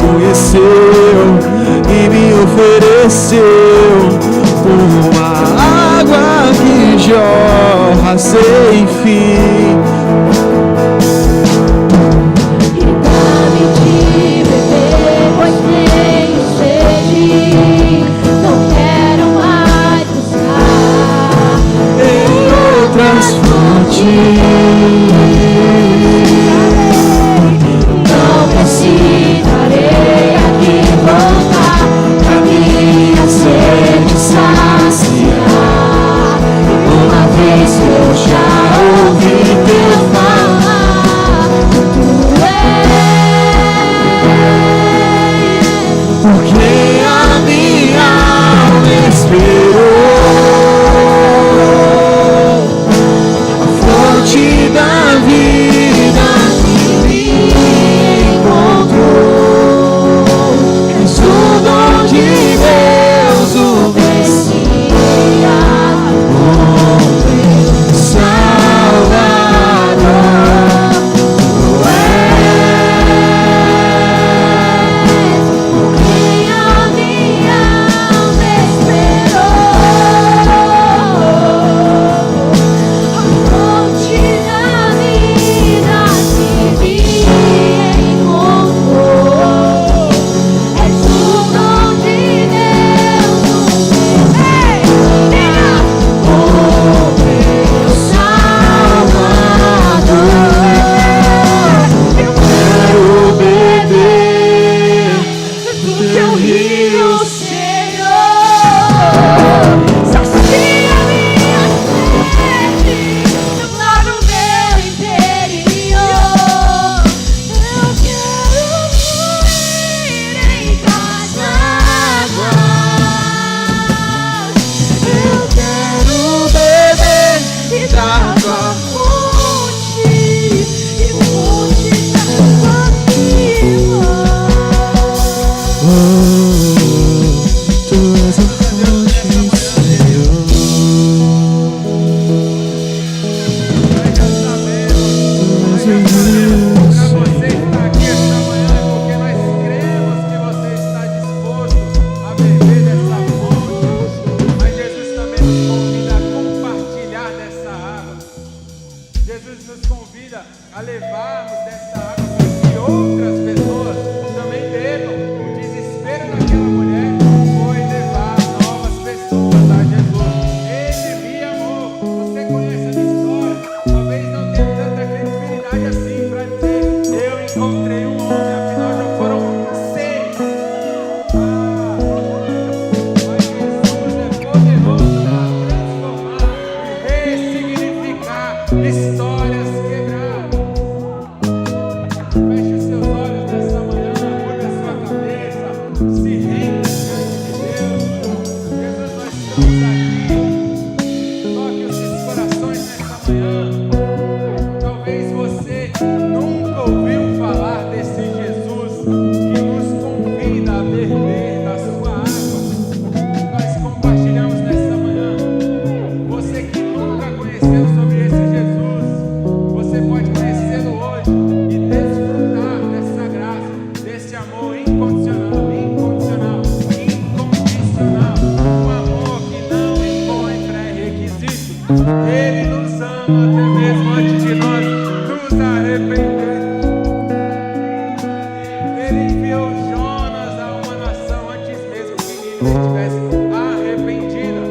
conheceu e me ofereceu uma água que jorra sem fim. E dá-me de beber, pois tenho sede. Não quero mais buscar Em outras fontes não precisarei aqui voltar pra minha sede saciar. Uma vez que eu já ouvi teu falar, tu és porque a minha alma esperou a fonte da vida que me encontrou. És o dom de Deus, o Messias, o meu Salvador. Tu és quem a minha alma esperou. A fonte da vida que me encontrou. És o dom de Deus, o meu Salvador. Eu quero beber do teu rio, Senhor, sacia minha sede lá no meu interior. Eu quero fluir em tuas águas. Eu quero beber da tua fonte e fonte da tua vida. Tu és a fonte, Senhor. Tu és o rio, Para você estar aqui esta manhã é porque nós cremos que você está disposto a beber dessa fonte. Mas Jesus também nos convida a compartilhar dessa água. Jesus nos convida a levarmos dessa água para que outras pessoas também bebam. O desespero daquela mulher foi levar novas pessoas a Jesus. Ele via amor. Você conhece essa história? Talvez não tenha tanta credibilidade assim para dizer: eu encontrei um homem, afinal já foram 100. Mas Jesus é poderoso para transformar e ressignificar histórias quebradas. Feche os seus olhos nessa manhã, curva a sua cabeça, se renda diante de Deus. Jesus, nós estamos aqui. Toque os seus corações nessa manhã. Talvez você nunca ouviu falar desse Jesus que nos convida a beber da sua água. Nós compartilhamos nessa manhã. Você que nunca conheceu sobre esse Jesus, você pode conhecê-lo hoje e desfrutar dessa graça, desse amor incondicional, incondicional, incondicional. Um amor que não impõe pré-requisitos. Ele nos ama até mesmo antes de nós nos arrependermos. Ele enviou Jonas a uma nação antes mesmo que Nínive estivesse arrependida.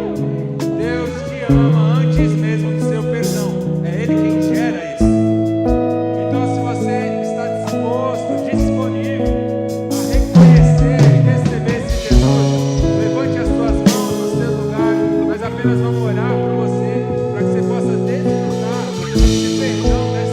Deus te ama antes mesmo do seu perdão. É Ele quem gera isso. Então, se você está disposto, disponível a reconhecer e receber esse Jesus, levante as suas mãos no seu lugar. Nós apenas vamos orar por você, para que você possa desfrutar desse perdão, dessa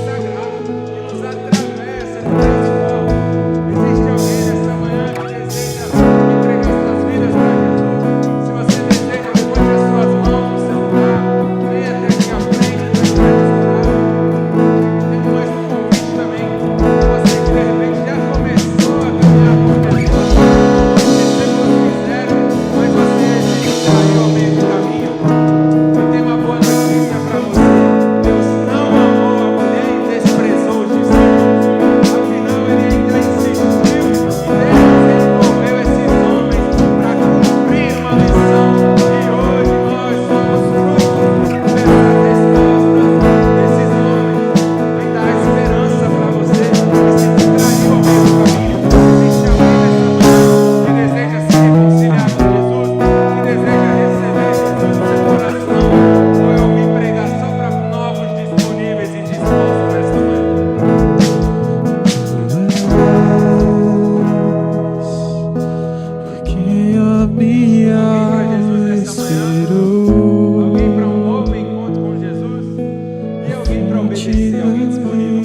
obedecer? Alguém disponível?